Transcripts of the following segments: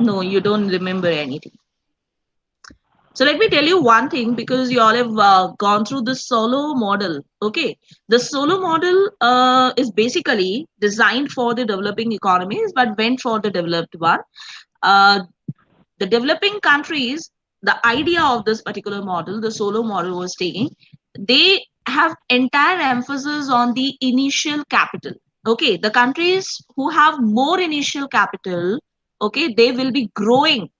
No, you don't remember anything. So let me tell you one thing, because you all have gone through the solo model. Okay, the solo model is basically designed for the developing economies, but went for the developed one. Uh, the developing countries, the idea of this particular model, the solo model was taking, they have entire emphasis on the initial capital. Okay, the countries who have more initial capital, okay, they will be growing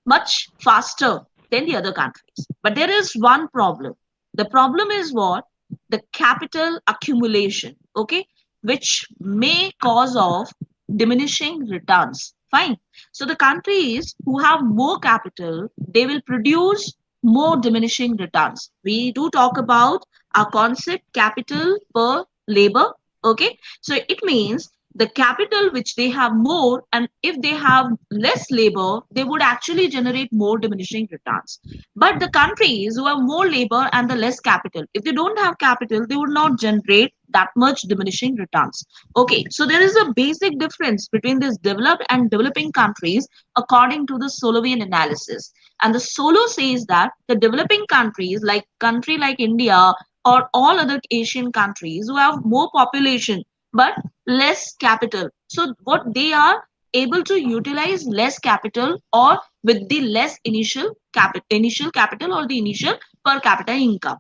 much faster than the other countries. But there is one problem. The problem is what? The capital accumulation, okay, which may cause of diminishing returns. Fine. So the countries who have more capital, they will produce more diminishing returns. We do talk about a concept capital per labor. Okay. So it means the capital which they have more, and if they have less labor, they would actually generate more diminishing returns. But the countries who have more labor and the less capital, if they don't have capital, they would not generate that much diminishing returns. Okay, so there is a basic difference between these developed and developing countries according to the Solovian analysis. And the Solo says that the developing countries, like country like India or all other Asian countries who have more population but less capital, so what they are able to utilize less capital, or with the less initial capital, or the initial per capita income.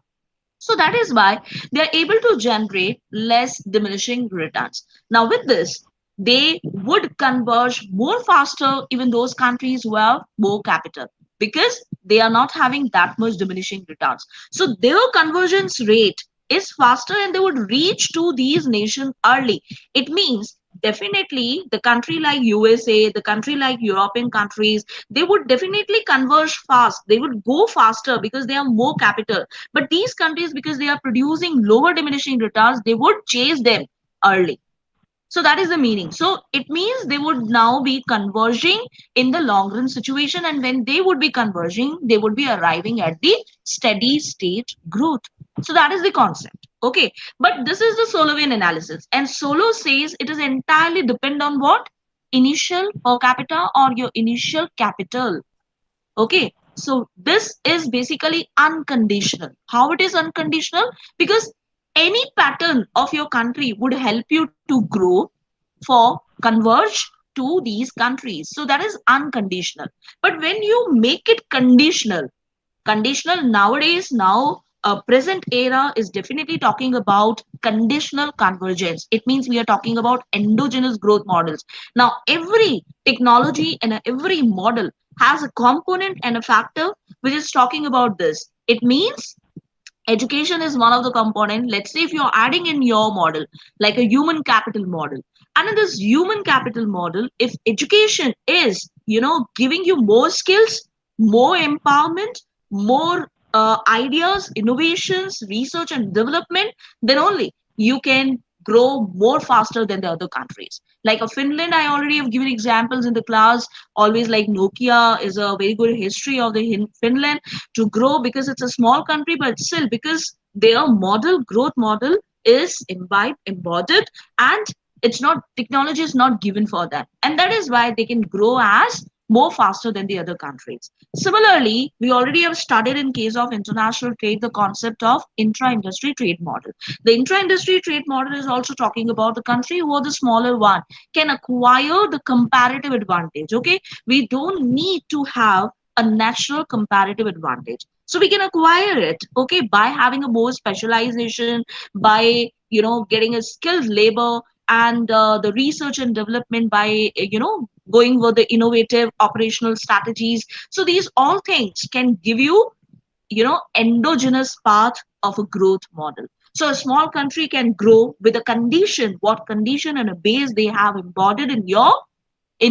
So that is why they are able to generate less diminishing returns. Now, with this, they would converge more faster, even those countries who have more capital, because they are not having that much diminishing returns. So their convergence rate is faster, and they would reach to these nations early. It means definitely the country like USA, the country like European countries, they would definitely converge fast. They would go faster because they have more capital. But these countries, because they are producing lower diminishing returns, they would chase them early. So that is the meaning. So it means they would now be converging in the long run situation. And when they would be converging, they would be arriving at the steady state growth. So that is the concept. Okay. But this is the Solovian analysis. And Solo says it is entirely depend on what? Initial per capita, or your initial capital. Okay, so this is basically unconditional. How it is unconditional? Because any pattern of your country would help you to grow for converge to these countries. So that is unconditional. But when you make it conditional, conditional nowadays, now present era is definitely talking about conditional convergence. It means we are talking about endogenous growth models. Now every technology and every model has a component and a factor which is talking about this. It means education is one of the component. Let's say if you're adding in your model like a human capital model, and in this human capital model, if education is, giving you more skills, more empowerment, more ideas, innovations, research and development, then only you can grow more faster than the other countries. Like a Finland, I already have given examples in the class. Always, like Nokia is a very good history of the Finland to grow, because it's a small country, but still, because their model growth model is embodied, and it's not, technology is not given for that, and that is why they can grow as more faster than the other countries. Similarly, we already have studied in case of international trade the concept of intra-industry trade model. The intra-industry trade model is also talking about the country who are the smaller one can acquire the comparative advantage. Okay, we don't need to have a natural comparative advantage, so we can acquire it, okay, by having a more specialization, by getting a skilled labor, and the research and development, by going with the innovative operational strategies. So these all things can give you, endogenous path of a growth model. So a small country can grow with a condition, what condition and a base they have embodied in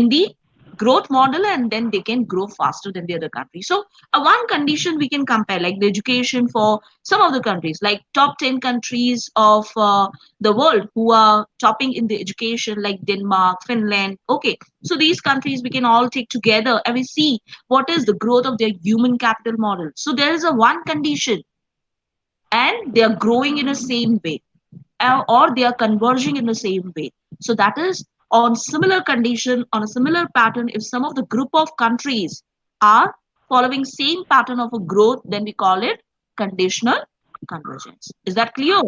the growth model, and then they can grow faster than the other countries. So one condition we can compare, like the education for some of the countries, like top 10 countries of the world who are topping in the education, like Denmark, Finland. Okay, so these countries we can all take together and we see what is the growth of their human capital model. So there is a one condition, and they are growing in the same way, or they are converging in the same way. So that is on similar condition, on a similar pattern, if some of the group of countries are following same pattern of a growth, then we call it conditional convergence. Is that clear?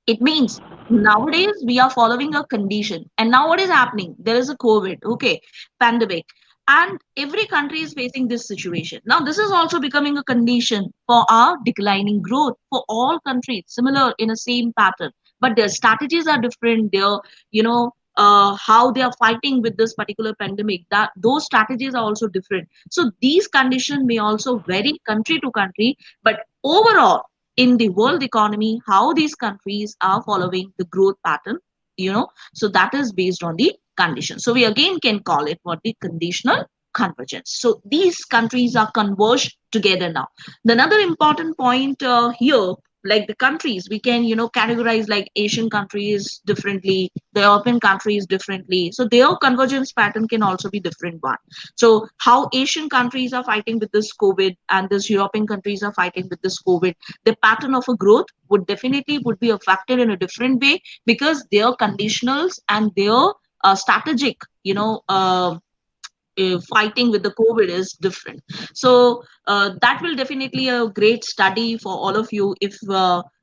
It means nowadays we are following a condition. And now what is happening? There is a COVID, okay, pandemic. And every country is facing this situation. Now, this is also becoming a condition for our declining growth for all countries, similar in a same pattern. But their strategies are different. Their, how they are fighting with this particular pandemic, that those strategies are also different. So these conditions may also vary country to country, but overall, in the world economy, how these countries are following the growth pattern, so that is based on the condition. So we again can call it what, the conditional convergence. So these countries are converged together now. The another important point here, like the countries, we can categorize like Asian countries differently, the European countries differently, so their convergence pattern can also be different one. So how Asian countries are fighting with this COVID and this European countries are fighting with this COVID, the pattern of a growth would be affected in a different way, because their conditionals and their strategic fighting with the COVID is different. So that will definitely a great study for all of you, if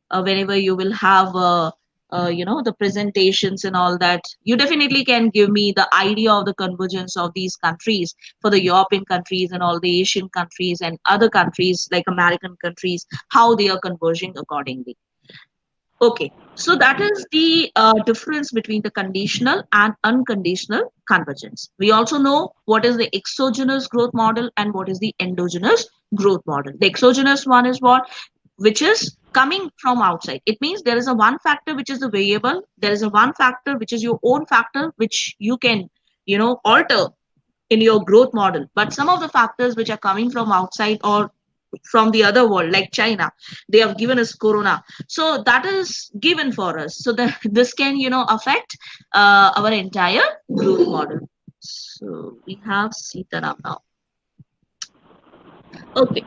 whenever you will have the presentations and all that, you definitely can give me the idea of the convergence of these countries for the European countries and all the Asian countries and other countries like American countries, how they are converging accordingly. Okay, so that is the difference between the conditional and unconditional convergence. We also know what is the exogenous growth model and what is the endogenous growth model. The exogenous one is what? Which is coming from outside. It means there is a one factor which is the variable. There is a one factor which is your own factor, which you can, alter in your growth model. But some of the factors which are coming from outside or from the other world, like China, they have given us corona, so that is given for us, so that this can affect our entire growth model. So we have Sitaram now. Okay,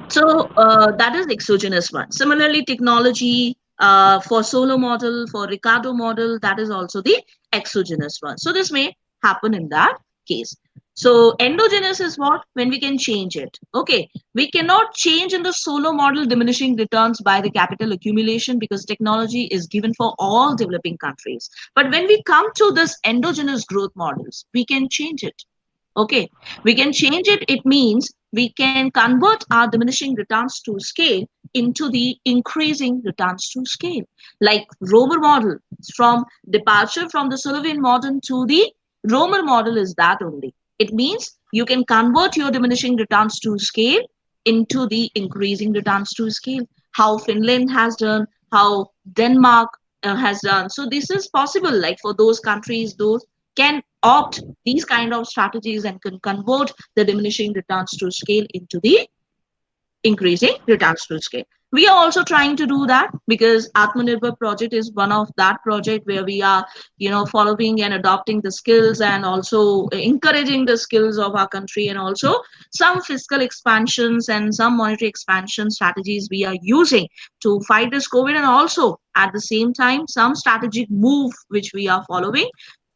so that is exogenous one. Similarly, technology for Solo model, for Ricardo model, that is also the exogenous one. So this may happen in that case. So endogenous is what? When we can change it. Okay, we cannot change in the Solo model diminishing returns by the capital accumulation, because technology is given for all developing countries. But when we come to this endogenous growth models, we can change it. Okay, we can change it. It means we can convert our diminishing returns to scale into the increasing returns to scale. Like Romer model, from departure from the Sullivan model to the Romer model is that only. It means you can convert your diminishing returns to scale into the increasing returns to scale. How Finland has done, how Denmark has done. So this is possible. Like for those countries, those can opt these kind of strategies and can convert the diminishing returns to scale into the increasing returns to scale. We are also trying to do that, because Atmanirbhar project is one of that project where we are, following and adopting the skills and also encouraging the skills of our country, and also some fiscal expansions and some monetary expansion strategies we are using to fight this COVID, and also at the same time some strategic move which we are following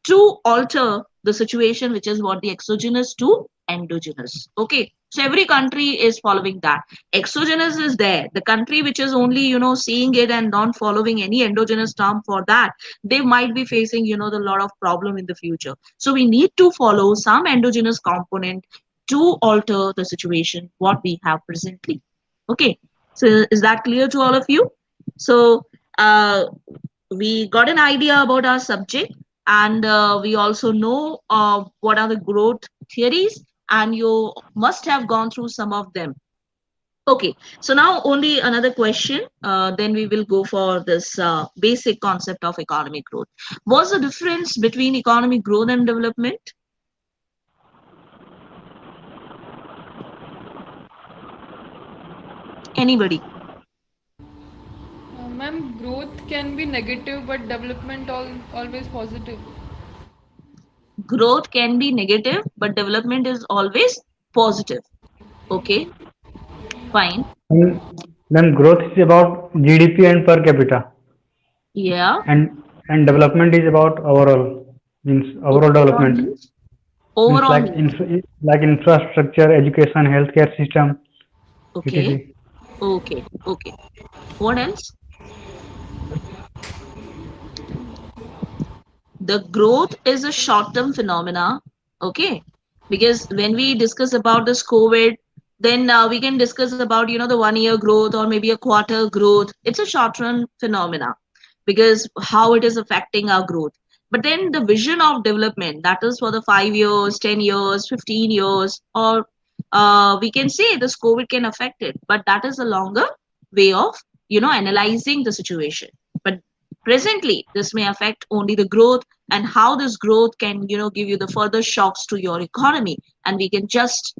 to alter the situation, which is what the exogenous to endogenous. Okay, so every country is following that. Exogenous is there. The country which is only seeing it and not following any endogenous term for that, they might be facing the lot of problem in the future. So we need to follow some endogenous component to alter the situation what we have presently. Okay, so is that clear to all of you? So we got an idea about our subject, and we also know what are the growth theories, and you must have gone through some of them. Okay, so now only another question, then we will go for this basic concept of economic growth. What's the difference between economic growth and development? Anybody? Ma'am, growth can be negative, but development always positive. Growth can be negative, but development is always positive. Okay, fine. And then growth is about GDP and per capita. Yeah. And And development is about overall, means overall Overall development, means? means Overall like means. like infrastructure, education, healthcare system, Okay. etc. Okay. Okay. What else? The growth is a short term phenomena. Okay. Because when we discuss about this COVID, then we can discuss about, the 1 year growth or maybe a quarter growth. It's a short term phenomena because how it is affecting our growth. But then the vision of development, that is for the 5 years, 10 years, 15 years, or we can say this COVID can affect it, but that is a longer way of, analyzing the situation. But presently, this may affect only the growth, and how this growth can, give you the further shocks to your economy, and we can just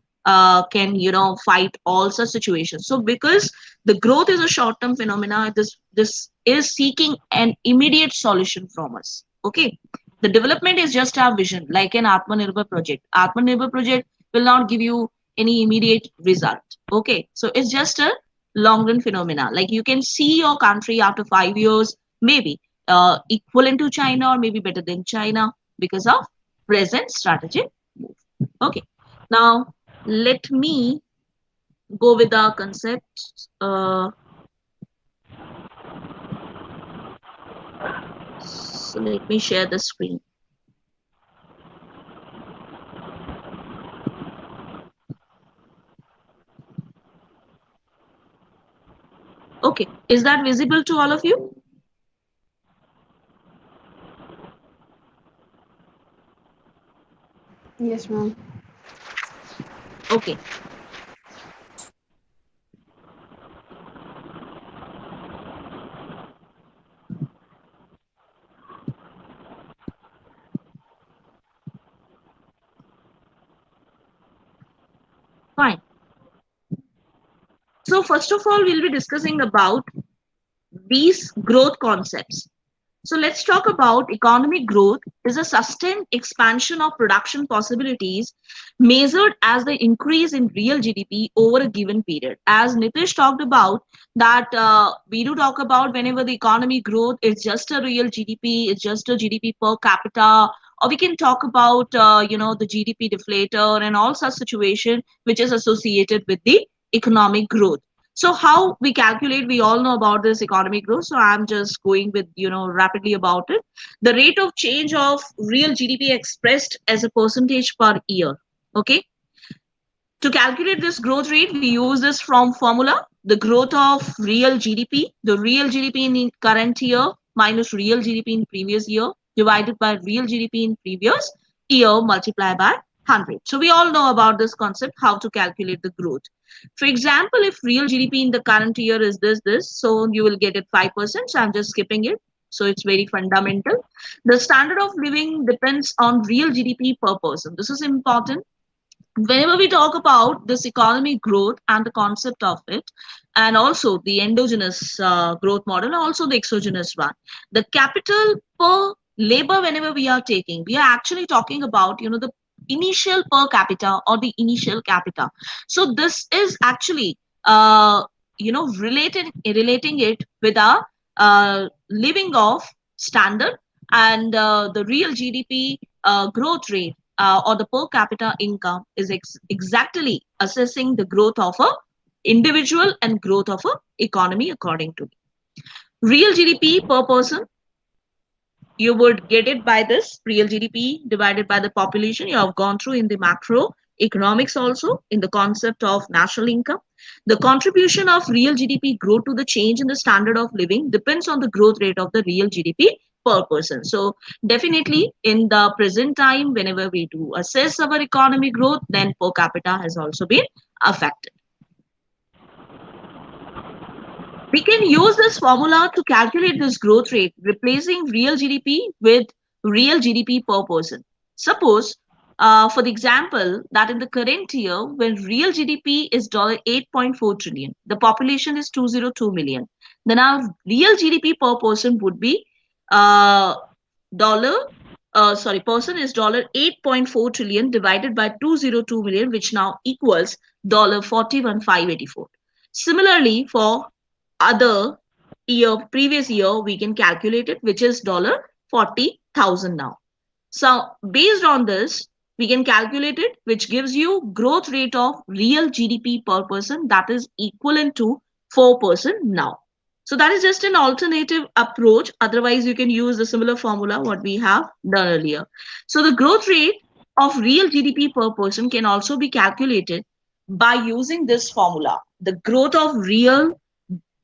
can, fight all such situations. So because the growth is a short term phenomena, this is seeking an immediate solution from us. Okay. The development is just our vision, like an Atmanirbhar project. Atmanirbhar project will not give you any immediate result. Okay. So it's just a long run phenomena. Like you can see your country after 5 years, maybe equivalent to China or maybe better than China because of present strategic move. Okay. Now let me go with the concept. So let me share the screen. Okay. Is that visible to all of you? Yes, ma'am. Okay. Fine. So first of all, we'll be discussing about these growth concepts. So let's talk about economic growth is a sustained expansion of production possibilities measured as the increase in real GDP over a given period. As Nitish talked about, that we do talk about whenever the economy growth is just a real GDP, it's just a GDP per capita, or we can talk about the GDP deflator and all such situation which is associated with the economic growth. So how we calculate, we all know about this economic growth. So I'm just going with, rapidly about it. The rate of change of real GDP expressed as a percentage per year. Okay. To calculate this growth rate, we use this from formula, the growth of real GDP, the real GDP in current year minus real GDP in previous year divided by real GDP in previous year multiplied by 100. So we all know about this concept, how to calculate the growth. For example, if real GDP in the current year is this, so you will get it 5%. So I'm just skipping it. So it's very fundamental. The standard of living depends on real GDP per person. This is important whenever we talk about this economic growth and the concept of it, and also the endogenous growth model, and also the exogenous one, the capital per labor, whenever we are taking, we are actually talking about, the initial per capita or the initial capita. So this is actually, relating it with our living of standard, and the real GDP growth rate or the per capita income is exactly assessing the growth of a individual and growth of a economy according to me. Real GDP per person, you would get it by this real GDP divided by the population. You have gone through in the macro economics also in the concept of national income. The contribution of real GDP growth to the change in the standard of living depends on the growth rate of the real GDP per person. So definitely in the present time, whenever we do assess our economic growth, then per capita has also been affected. We can use this formula to calculate this growth rate, replacing real GDP with real GDP per person. Suppose, for the example, that in the current year, when real GDP is $8.4 trillion, the population is 202 million, then our real GDP per person would be uh, dollar. Person is $8.4 trillion divided by 202 million, which now equals $41,584. Similarly, for other year, previous year, we can calculate it, which is dollar 40,000 now. So based on this, we can calculate it, which gives you growth rate of real GDP per person that is equivalent to 4% now. So that is just an alternative approach. Otherwise, you can use the similar formula what we have done earlier. So the growth rate of real GDP per person can also be calculated by using this formula. The growth of real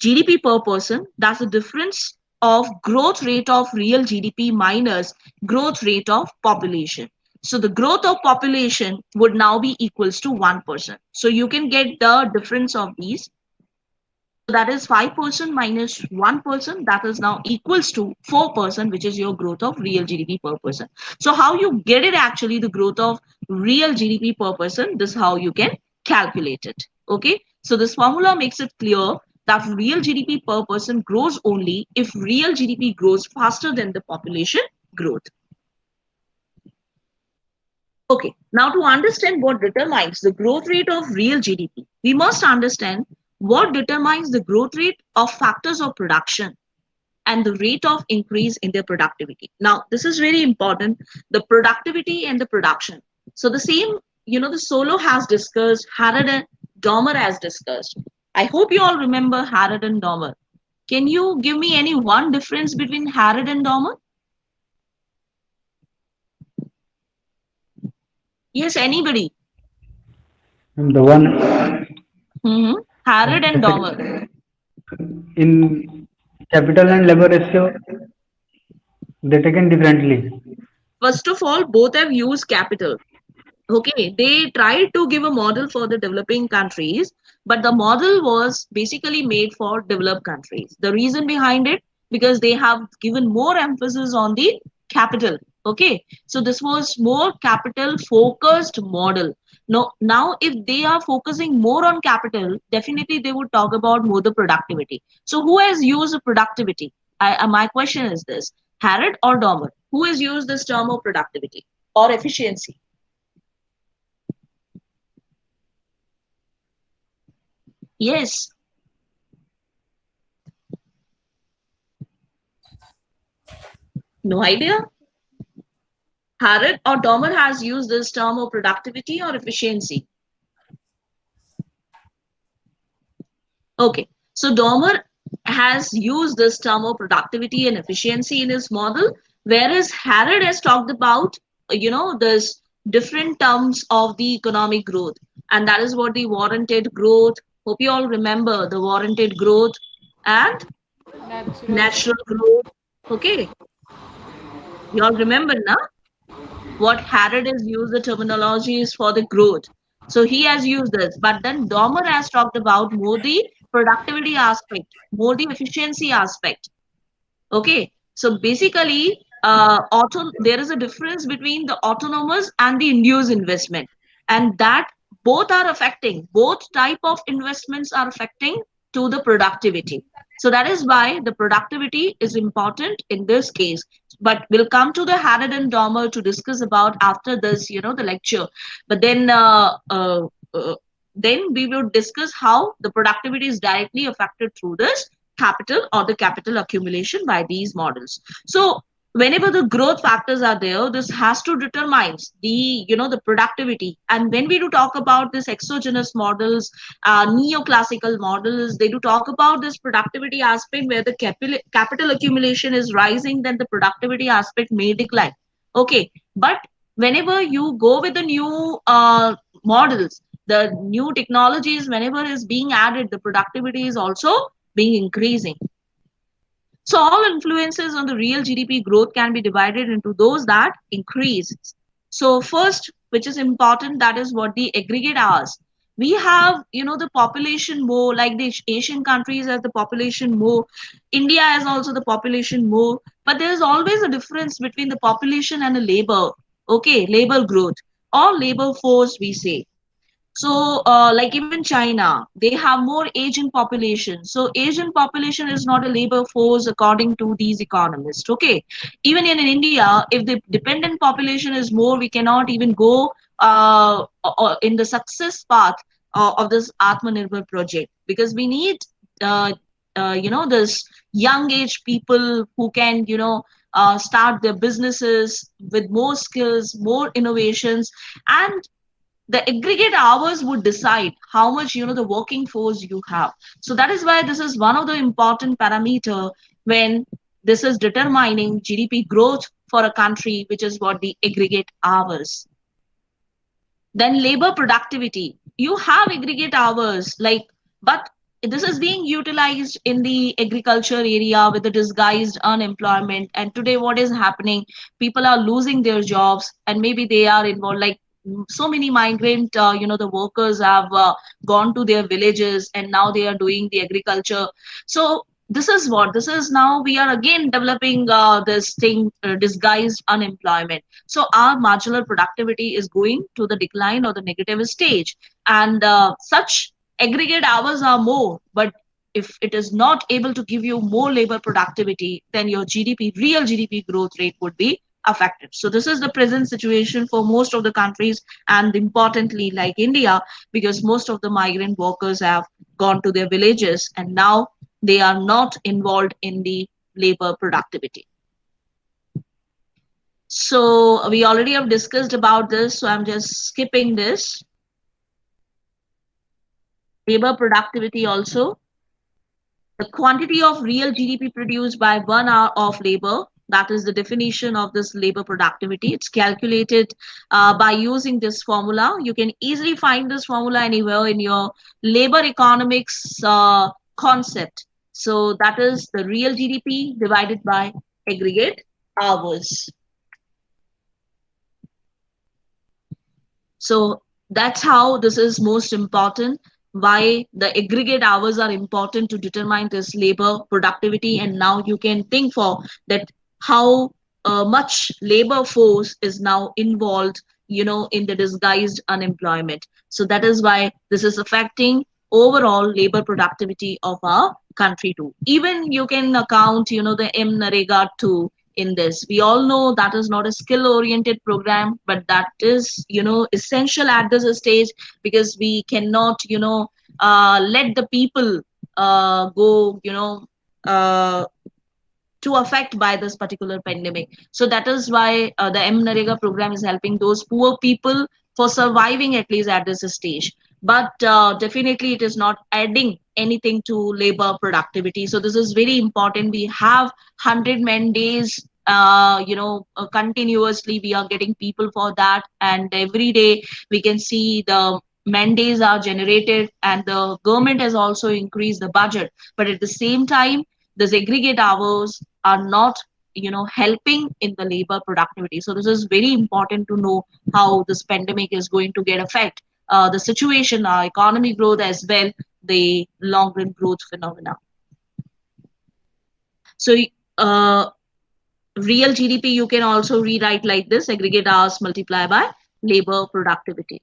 GDP per person, that's the difference of growth rate of real GDP minus growth rate of population. So the growth of population would now be equals to 1%. So you can get the difference of these. So that is 5% minus 1%, that is now equals to 4%, which is your growth of real GDP per person. So how you get it actually, the growth of real GDP per person, this is how you can calculate it. Okay. So this formula makes it clear that real GDP per person grows only if real GDP grows faster than the population growth. Okay, now to understand what determines the growth rate of real GDP, we must understand what determines the growth rate of factors of production and the rate of increase in their productivity. Now, this is very important, the productivity and the production. So the same, the Solow has discussed, Harrod and Dormer has discussed. I hope you all remember Harrod and Dormer. Can you give me any one difference between Harrod and Dormer? Yes, anybody? The one Harrod and Dormer. in capital and labor ratio, they taken differently. First of all, both have used capital. Okay, they tried to give a model for the developing countries, but the model was basically made for developed countries. The reason behind it, because they have given more emphasis on the capital. Okay, so this was more capital focused model. Now if they are focusing more on capital, definitely they would talk about more the productivity. So who has used productivity? My question is this: Harrod or Dormer? Who has used this term of productivity or efficiency? Yes. No idea. Harrod or Dormer has used this term of productivity or efficiency. Okay. So Dormer has used this term of productivity and efficiency in his model, whereas Harrod has talked about, this different terms of the economic growth. And that is what the warranted growth. Hope you all remember the warranted growth and Natural. natural growth. Okay. You all remember now? What Harrod has used the terminology is for the growth. So he has used this, but then Dormer has talked about more the productivity aspect, more the efficiency aspect. Okay, so basically, there is a difference between the autonomous and the induced investment, and that both type of investments are affecting to the productivity. So that is why the productivity is important in this case. But we'll come to the Harrod and Dormer to discuss about after this, the lecture. But then we will discuss how the productivity is directly affected through this capital or the capital accumulation by these models. So whenever the growth factors are there, this has to determine the productivity. And when we do talk about this exogenous models, neoclassical models, they do talk about this productivity aspect where the capital accumulation is rising, then the productivity aspect may decline. Okay, but whenever you go with the new models, the new technologies, whenever is being added, the productivity is also being increasing. So all influences on the real GDP growth can be divided into those that increase. So first, which is important, that is what the aggregate hours. We have, the population more, like the Asian countries has the population more. India has also the population more. But there is always a difference between the population and the labor. Okay, labor growth or labor force, we say. So, like even China, they have more Asian population. So, Asian population is not a labor force according to these economists. Okay, even in India, if the dependent population is more, we cannot even go in the success path of this Atmanirbhar project, because we need, this young age people who can, start their businesses with more skills, more innovations, and the aggregate hours would decide how much the working force you have. So that is why this is one of the important parameter when this is determining GDP growth for a country, which is what the aggregate hours. Then labor productivity. You have aggregate hours, like, but this is being utilized in the agriculture area with the disguised unemployment. And today, what is happening? People are losing their jobs, and maybe they are involved. Like so many migrant, the workers have gone to their villages, and now they are doing the agriculture. So this is now we are again developing this thing, disguised unemployment. So our marginal productivity is going to the decline or the negative stage, and such aggregate hours are more, but if it is not able to give you more labor productivity, then your real GDP growth rate would be affected. So this is the present situation for most of the countries, and importantly like India, because most of the migrant workers have gone to their villages and now they are not involved in the labor productivity. So we already have discussed about this, so I'm just skipping this. Labor productivity also. The quantity of real GDP produced by 1 hour of labor, that is the definition of this labor productivity. It's calculated by using this formula. You can easily find this formula anywhere in your labor economics concept. So that is the real GDP divided by aggregate hours. So that's how this is most important, why the aggregate hours are important to determine this labor productivity. And now you can think for that how much labor force is now involved, in the disguised unemployment. So that is why this is affecting overall labor productivity of our country too. Even you can account, the MNREGA too in this. We all know that is not a skill oriented program, but that is essential at this stage, because we cannot let the people go uh, to affect by this particular pandemic. So that is why the MNREGA program is helping those poor people for surviving at least at this stage. But definitely it is not adding anything to labor productivity. So this is very important. We have 100 man days. Continuously we are getting people for that, and every day we can see the mandates are generated, and the government has also increased the budget. But at the same time, the aggregate hours are not helping in the labor productivity. So this is very important to know how this pandemic is going to get affect the situation, our economy growth, as well the long run growth phenomena. So uh, real GDP you can also rewrite like this: aggregate hours multiplied by labor productivity.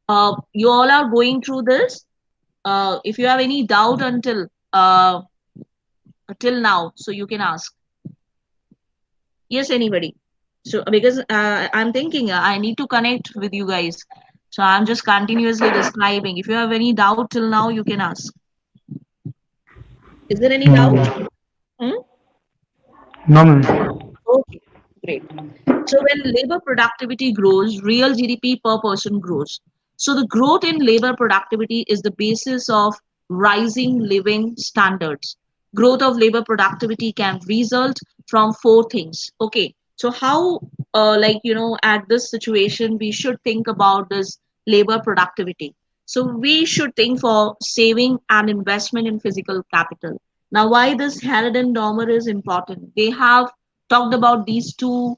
You all are going through this. If you have any doubt until till now, so you can ask. Yes, anybody? So because I'm thinking I need to connect with you guys, so I'm just continuously describing. If you have any doubt till now, you can ask. Is there any doubt? No, Hmm? no, ma'am. Okay, great. So when labor productivity grows, real GDP per person grows. So the growth in labor productivity is the basis of rising living standards. Growth of labor productivity can result from four things. Okay, so how, at this situation, we should think about this labor productivity. So we should think for saving and investment in physical capital. Now, why this Harrod and Dormer is important? They have talked about these two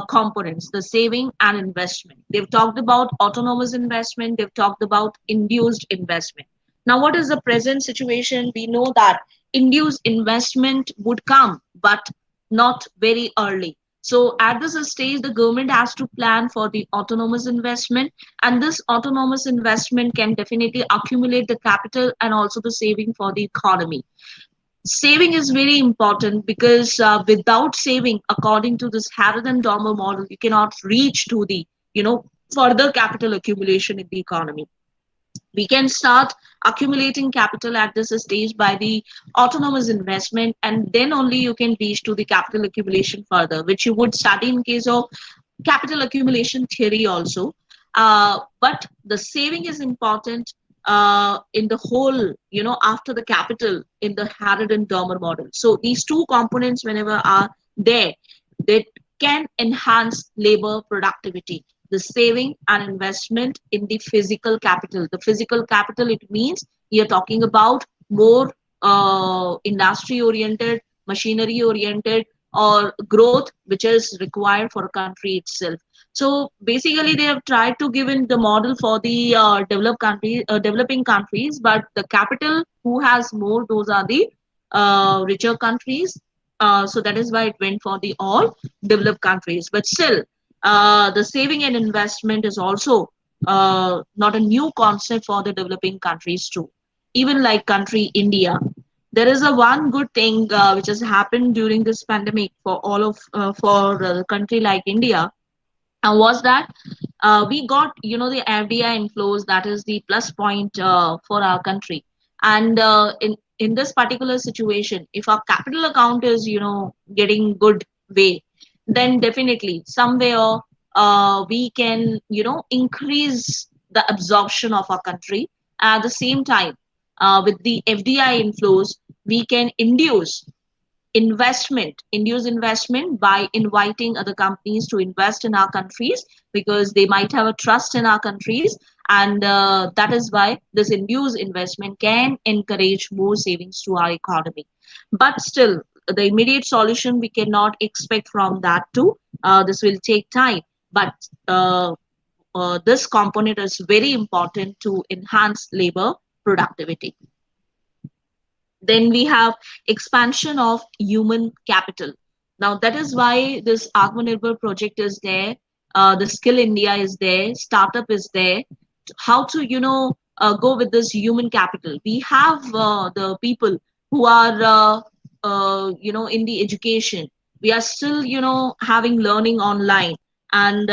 components, the saving and investment. They've talked about autonomous investment, they've talked about induced investment. Now, what is the present situation? We know that induced investment would come, but not very early. So, at this stage, the government has to plan for the autonomous investment, and this autonomous investment can definitely accumulate the capital and also the saving for the economy. Saving is very important because without saving, according to this Harrod and Dormer model, you cannot reach to the further capital accumulation in the economy. We can start accumulating capital at this stage by the autonomous investment, and then only you can reach to the capital accumulation further, which you would study in case of capital accumulation theory also. But the saving is important in the whole, after the capital in the Harrod and Dormer model. So these two components, whenever are there, they can enhance labor productivity. The saving and investment in the physical capital. The physical capital, it means you're talking about more industry oriented, machinery oriented, or growth which is required for a country itself. So basically, they have tried to give in the model for the developing countries, but the capital who has more, those are the richer countries. So that is why it went for the all developed countries. But still, the saving and investment is also not a new concept for the developing countries too. Even like country India, there is a one good thing which has happened during this pandemic for all of for a country like India, and was that we got the FDI inflows. That is the plus point for our country. And in this particular situation, if our capital account is getting good way, then definitely somewhere we can increase the absorption of our country. At the same time, with the FDI inflows, we can induce investment by inviting other companies to invest in our countries, because they might have a trust in our countries. And that is why this induced investment can encourage more savings to our economy. But still, the immediate solution we cannot expect from that too. This will take time, but this component is very important to enhance labor productivity. Then we have expansion of human capital. Now that is why this Atmanirbhar project is there. The Skill India is there. Startup is there. How to go with this human capital? We have the people who are in the education. We are still having learning online, and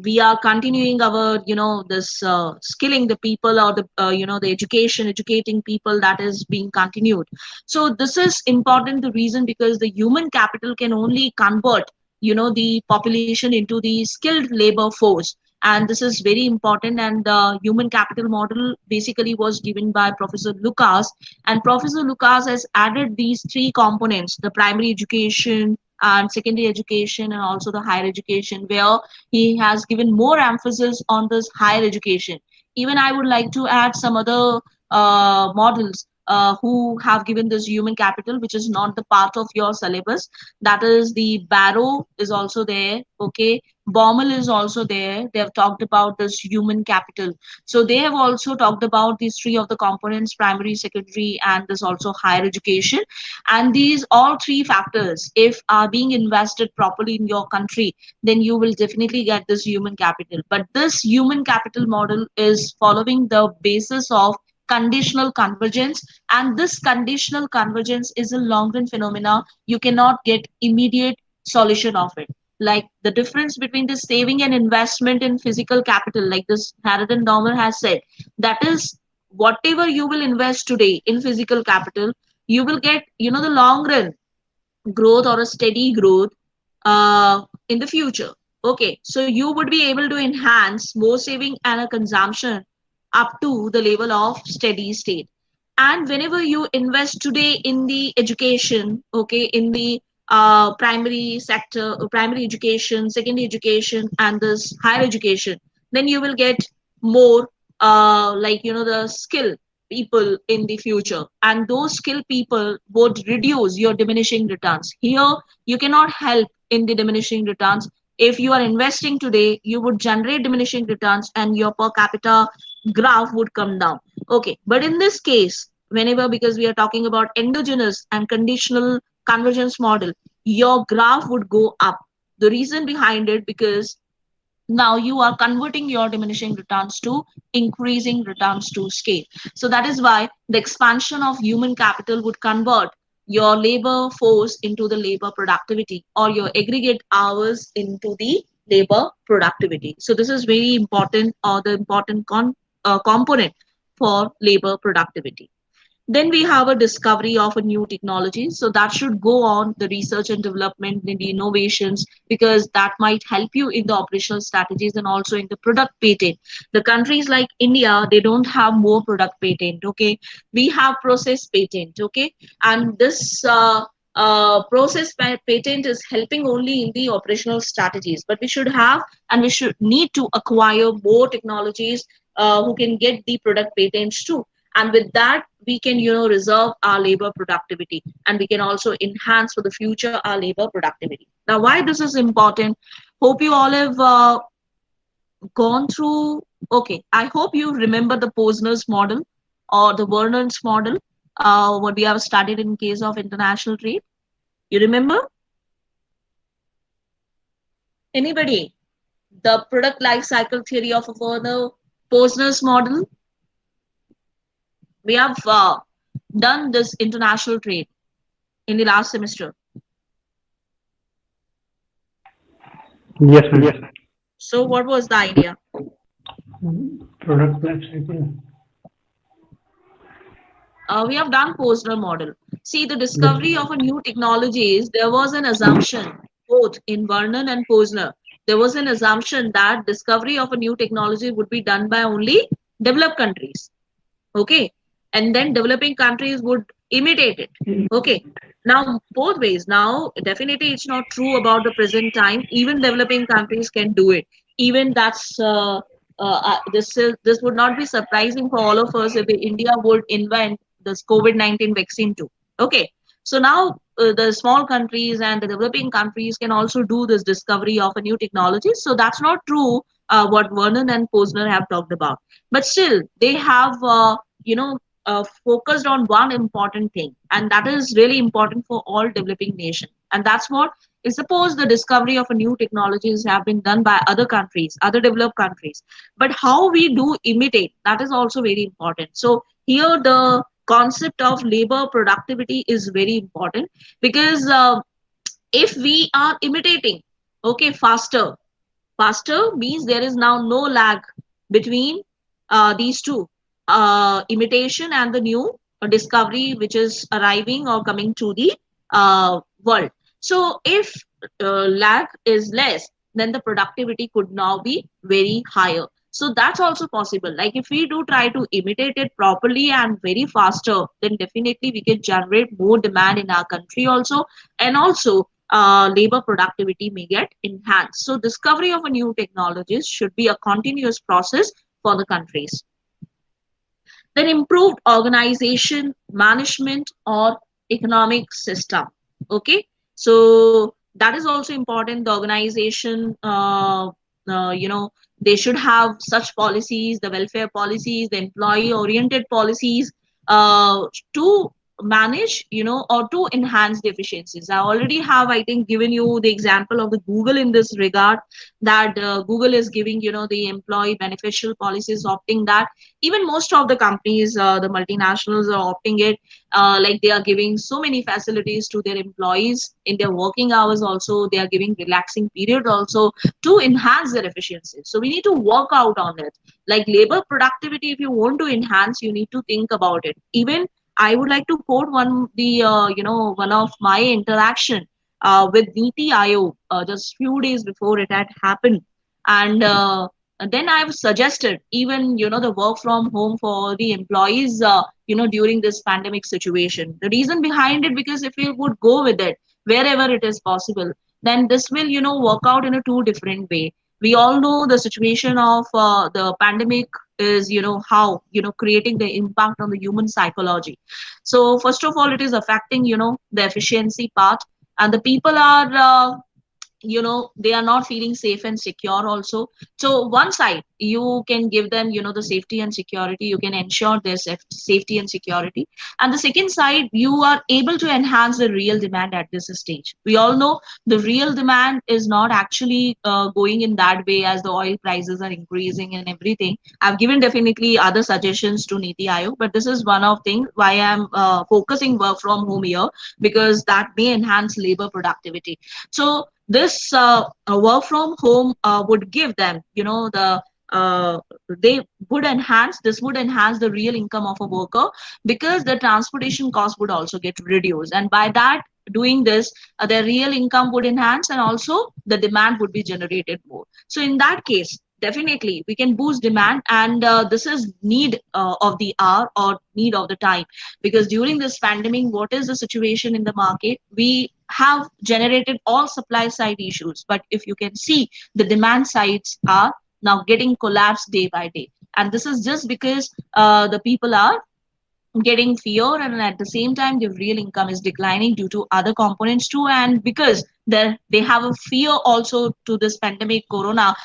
we are continuing our this skilling the people, or the the educating people, that is being continued. So this is important, the reason, because the human capital can only convert the population into the skilled labor force. And this is very important. And the human capital model basically was given by Professor Lucas. And Professor Lucas has added these three components: the primary education and secondary education, and also the higher education, where he has given more emphasis on this higher education. Even I would like to add some other models who have given this human capital, which is not the part of your syllabus. That is the Barrow is also there. Okay, Baumel is also there. They have talked about this human capital. So they have also talked about these three of the components: primary, secondary, and this also higher education. And these all three factors, if are being invested properly in your country, then you will definitely get this human capital. But this human capital model is following the basis of conditional convergence, and this conditional convergence is a long run phenomena. You cannot get immediate solution of it. Like the difference between the saving and investment in physical capital, like this Harrod Dormer has said, that is, whatever you will invest today in physical capital, you will get the long run growth, or a steady growth in the future. Okay, so you would be able to enhance more saving and a consumption up to the level of steady state. And whenever you invest today in the education, okay, in the primary sector, primary education, secondary education, and this higher education, then you will get more like the skill people in the future, and those skilled people would reduce your diminishing returns. Here you cannot help in the diminishing returns. If you are investing today, you would generate diminishing returns, and your per capita graph would come down. Okay, but in this case, whenever, because we are talking about endogenous and conditional convergence model, your graph would go up. The reason behind it, because now you are converting your diminishing returns to increasing returns to scale. So that is why the expansion of human capital would convert your labor force into the labor productivity, or your aggregate hours into the labor productivity. So this is very important, or the important component for labor productivity. Then we have a discovery of a new technology. So that should go on the research and development in the innovations, because that might help you in the operational strategies and also in the product patent. The countries like India, they don't have more product patent. Okay, we have process patent. Okay, and this patent is helping only in the operational strategies, but we should have and we should need to acquire more technologies who can get the product patents too, and with that we can reserve our labor productivity, and we can also enhance for the future our labor productivity. Now, why this is important, hope you all have gone through. Okay, I hope you remember the Posner's model or the Vernon's model, what we have studied in case of international trade. You remember? Anybody? The product life cycle theory of Werner, Posner's model. We have done this international trade in the last semester. Yes, ma'am. So what was the idea? Product life cycle. We have done Posner model. See, the Yes. discovery of a new technologies, there was an assumption, both in Vernon and Posner. There was an assumption that discovery of a new technology would be done by only developed countries. Okay. And then developing countries would imitate it. Okay. Now, both ways. Now, definitely it's not true about the present time. Even developing countries can do it. Even this would not be surprising for all of us if India would invent this COVID-19 vaccine too. Okay. So now the small countries and the developing countries can also do this discovery of a new technology. So that's not true what Vernon and Posner have talked about. But still, they have focused on one important thing, and that is really important for all developing nations. And that's what is, suppose the discovery of a new technologies have been done by other countries, other developed countries, but how we do imitate, that is also very important. So here the concept of labor productivity is very important, because if we are imitating, okay, faster means there is now no lag between these two, imitation and the new discovery which is arriving or coming to the world. So if lag is less, then the productivity could now be very higher. So that's also possible. Like if we do try to imitate it properly and very faster, then definitely we can generate more demand in our country also, and also labor productivity may get enhanced. So discovery of a new technologies should be a continuous process for the countries. Then improved organization, management, or economic system. Okay, so that is also important. The organization, they should have such policies, the welfare policies, the employee oriented policies, to manage, or to enhance the efficiencies. I already have, I think, given you the example of the Google in this regard, that Google is giving, the employee beneficial policies, opting that. Even most of the companies, the multinationals are opting it, like they are giving so many facilities to their employees in their working hours. Also, they are giving relaxing period also to enhance their efficiency. So we need to work out on it. Like labor productivity, if you want to enhance, you need to think about it. Even I would like to quote one of my interaction with Niti Aayog just few days before it had happened. And then I've suggested even, the work from home for the employees, during this pandemic situation. The reason behind it, because if we would go with it wherever it is possible, then this will, work out in a two different way. We all know the situation of the pandemic is, how, creating the impact on the human psychology. So first of all, it is affecting, the efficiency part, and the people are they are not feeling safe and secure also. So one side you can give them, the safety and security, you can ensure their safety and security, and the second side you are able to enhance the real demand at this stage. We all know the real demand is not actually going in that way, as the oil prices are increasing and everything. I've given definitely other suggestions to Niti Aayog, but this is one of things why I'm focusing work from home here, because that may enhance labor productivity. So this work from home would give them, the uh, they would enhance this would enhance the real income of a worker, because the transportation cost would also get reduced, and by that doing this, their real income would enhance, and also the demand would be generated more. So in that case, definitely we can boost demand, and this is need of the hour or need of the time, because during this pandemic, what is the situation in the market? We have generated all supply side issues, but if you can see, the demand sides are now getting collapsed day by day, and this is just because the people are getting fear, and at the same time the real income is declining due to other components too, and because they have a fear also to this pandemic corona,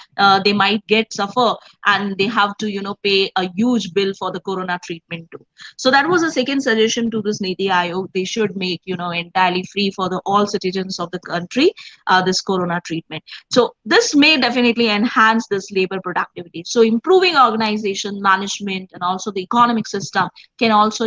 they might get suffer, and they have to pay a huge bill for the corona treatment too. So that was a second suggestion to this Niti Aayog. They should make entirely free for the all citizens of the country this corona treatment. So this may definitely enhance this labor productivity, so improving organization management and also the economic system can also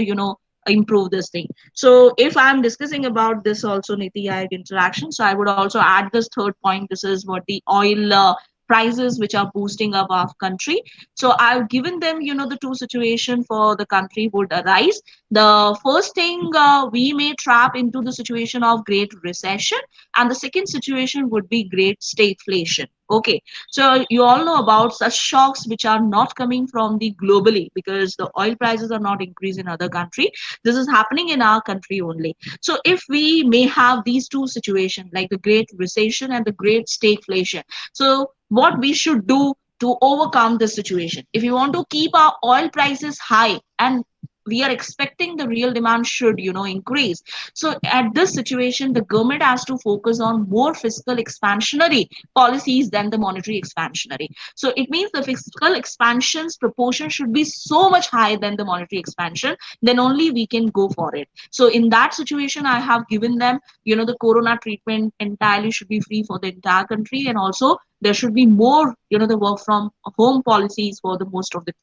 improve this thing. So if I'm discussing about this also Niti Aayog interaction, so I would also add this third point. This is what the oil prices which are boosting up our country. So I've given them the two situation for the country would arise. The first thing, we may trap into the situation of great recession, and the second situation would be great stagflation. Okay, so you all know about such shocks which are not coming from the globally, because the oil prices are not increased in other country. This is happening in our country only. So if we may have these two situations, like the great recession and the great stagflation, so what we should do to overcome this situation? If we want to keep our oil prices high, and we are expecting the real demand should increase, so at this situation the government has to focus on more fiscal expansionary policies than the monetary expansionary. So it means the fiscal expansion's proportion should be so much higher than the monetary expansion, then only we can go for it. So in that situation, I have given them the corona treatment entirely should be free for the entire country, and also there should be more the work from home policies for the most of the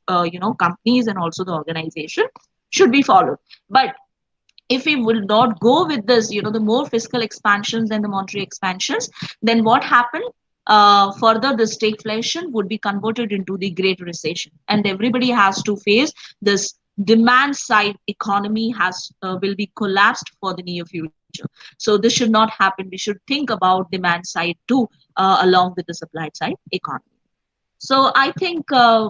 companies, and also the organization should be followed. But if we will not go with this, the more fiscal expansions than the monetary expansions, then what happened? Further, the stagflation would be converted into the great recession, and everybody has to face this demand side economy has will be collapsed for the near future. So this should not happen. We should think about demand side too, along with the supply side economy. So I think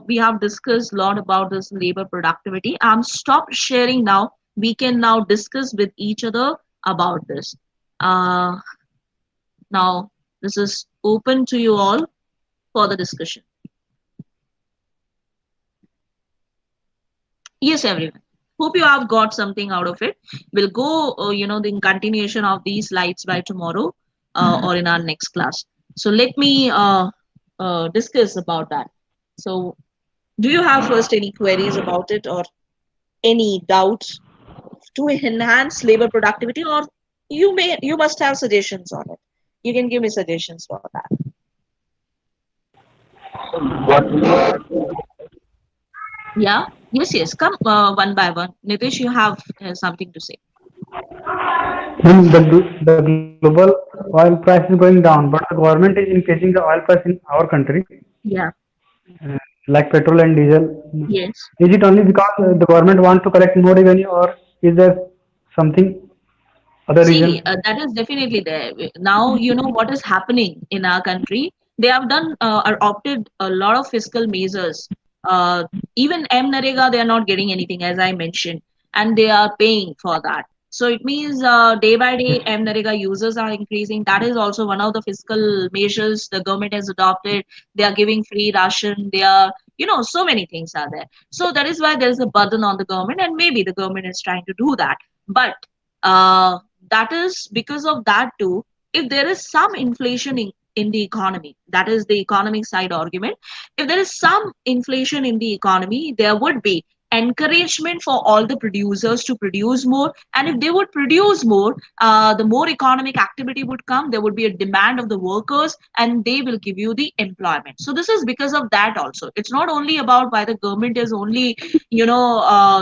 we have discussed a lot about this labor productivity. I'm stopped sharing now. We can now discuss with each other about this. Uh, Now this is open to you all for the discussion. Yes, everyone. Hope you have got something out of it. We'll go, the continuation of these slides by tomorrow or in our next class. So let me discuss about that. So, do you have first any queries about it, or any doubts to enhance labor productivity, or you must have suggestions on it? You can give me suggestions for that. Yeah. Yes. Yes. Come one by one. Nitish, you have something to say. When the global oil price is going down, but the government is increasing the oil price in our country, Yeah. like petrol and diesel. Yes. Is it only because the government want to collect more revenue, or is there something other See, reason? that is definitely there. Now, what is happening in our country. They have done or opted a lot of fiscal measures. Uh, Even M Narega, they are not getting anything, as I mentioned, and they are paying for that. So it means day by day, M Narega users are increasing. That is also one of the fiscal measures the government has adopted. They are giving free ration. They are, so many things are there. So that is why there is a burden on the government, and maybe the government is trying to do that. But uh, that is because of that too. If there is some inflation in the economy, that is the economic side argument. If there is some inflation in the economy, there would be encouragement for all the producers to produce more, and if they would produce more, the more economic activity would come. There would be a demand of the workers, and they will give you the employment. So this is because of that also. It's not only about why the government is only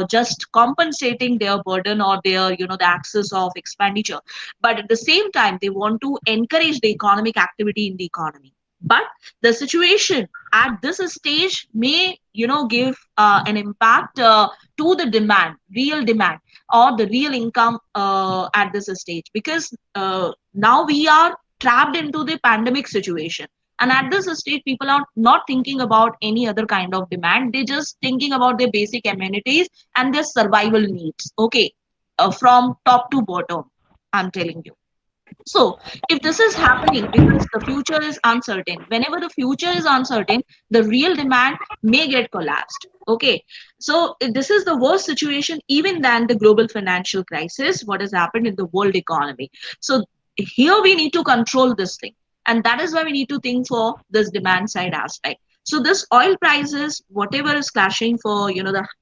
just compensating their burden or their the access of expenditure, but at the same time they want to encourage the economic activity in the economy. But the situation at this stage may, give an impact to the demand, real demand, or the real income at this stage, because now we are trapped into the pandemic situation. And at this stage, people are not thinking about any other kind of demand. They're just thinking about their basic amenities and their survival needs. Okay, from top to bottom, I'm telling you. So, if this is happening because the future is uncertain, whenever the future is uncertain, the real demand may get collapsed. Okay, so if this is the worst situation even than the global financial crisis, what has happened in the world economy. So, here we need to control this thing, and that is why we need to think for this demand side aspect. So, this oil prices, whatever is clashing for,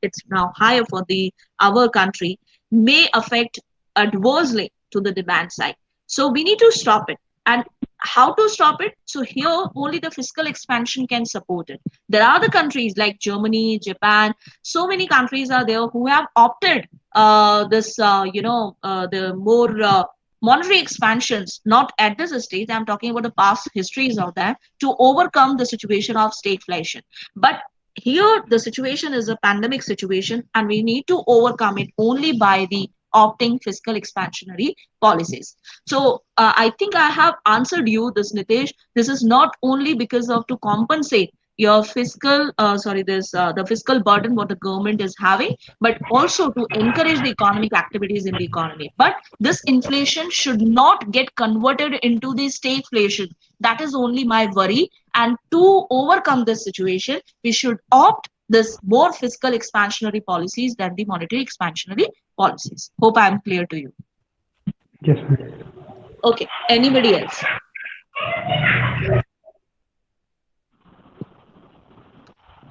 it's now higher for the our country, may affect adversely to the demand side. So we need to stop it. And how to stop it? So here only the fiscal expansion can support it. There are the countries like Germany, Japan, so many countries are there who have opted the more monetary expansions, not at this stage. I'm talking about the past histories of that to overcome the situation of stagflation. But here the situation is a pandemic situation, and we need to overcome it only by the opting fiscal expansionary policies. So I think I have answered you this, Nitesh. This is not only because of to compensate your fiscal, this the fiscal burden what the government is having, but also to encourage the economic activities in the economy. But this inflation should not get converted into the stagflation. That is only my worry. And to overcome this situation, we should opt this more fiscal expansionary policies than the monetary expansionary policies. Hope I am clear to you. Yes, ma'am. Okay. Anybody else?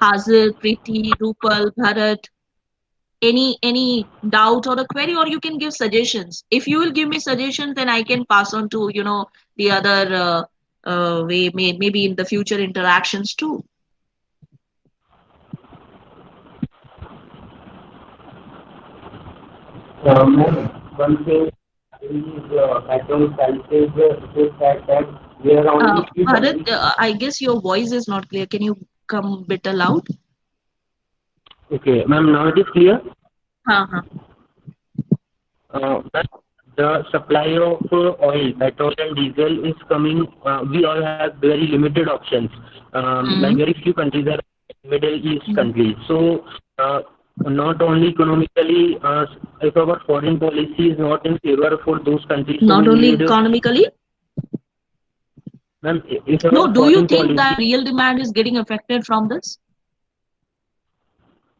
Hazil, Preeti, Rupal, Bharat. Any doubt or a query, or you can give suggestions. If you will give me suggestions, then I can pass on to the other way, maybe in the future interactions too. One thing is petrol prices is that there are only few Bharat, countries. I guess your voice is not clear. Can you come bit loud? Okay, ma'am, now it is clear. Uh-huh. But the supply of oil, petrol and diesel is coming. We all have very limited options. Like Mm-hmm. very few countries are Middle East Mm-hmm. countries. So not only economically, if our foreign policy is not in favor for those countries, so Not we only need, economically. ma'am, if No, our do you foreign think policy. that real demand is getting affected from this?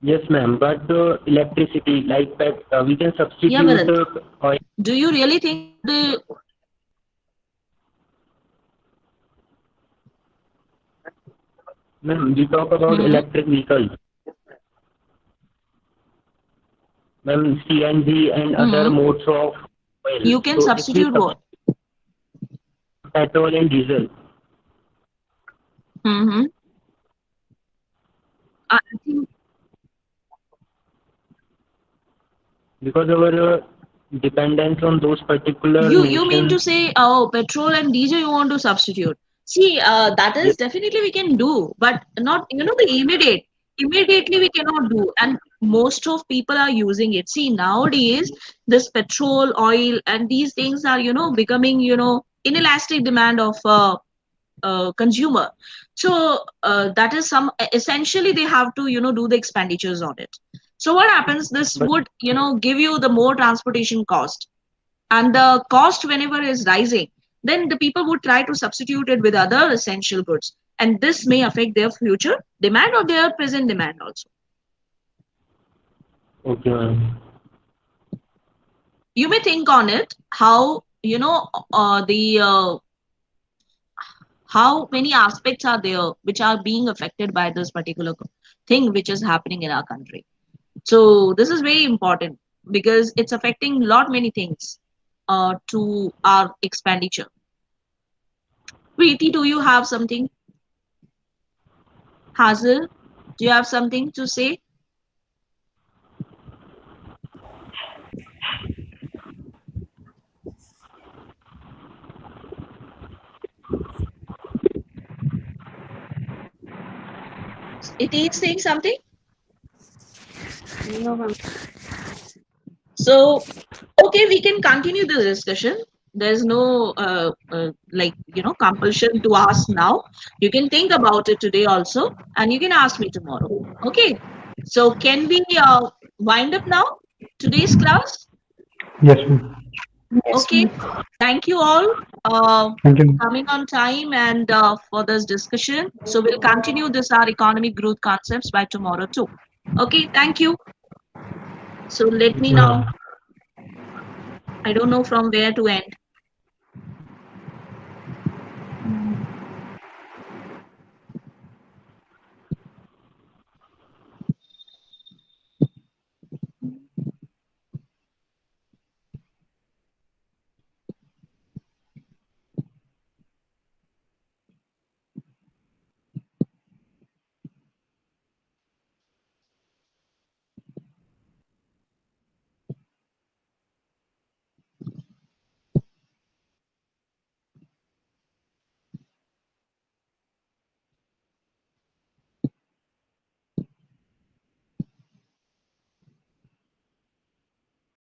Yes, ma'am. But electricity, like that, we can Yeah, substitute Bharat. oil. Do you really think the Ma'am, we talk about Mhm. electric vehicles, ma'am, CNG and other Mhm. modes of oil. You can So if we substitute what? petrol and diesel, Mm-hmm. I think because our dependence on those particular you mean to nations, say, oh, petrol and diesel you want to substitute. See, that yes, is definitely we can do, but not the immediate. Immediately we cannot do, and most of people are using it. See, nowadays this petrol, oil, and these things are becoming inelastic demand of consumer. So that is some essentially they have to do the expenditures on it. So what happens, this but would give you the more transportation cost, and the cost whenever is rising, then the people would try to substitute it with other essential goods, and this may affect their future demand or their present demand also. okay, ma'am. You may think on it how the how many aspects are there which are being affected by this particular thing which is happening in our country. So this is very important because it's affecting lot many things to our expenditure. Preeti, do you have something? Hazel, do you have something to say? It is saying something. No, ma'am. So, okay, we can continue the discussion. There's no compulsion to ask now. You can think about it today also, and you can ask me tomorrow. Okay. So, can we wind up now today's class? Yes, ma'am. Okay. Thank you all Thank for you. coming on time and for this discussion. So, we'll continue this our economic growth concepts by tomorrow too. Okay. Thank you. So, let me now. I don't know from where to end.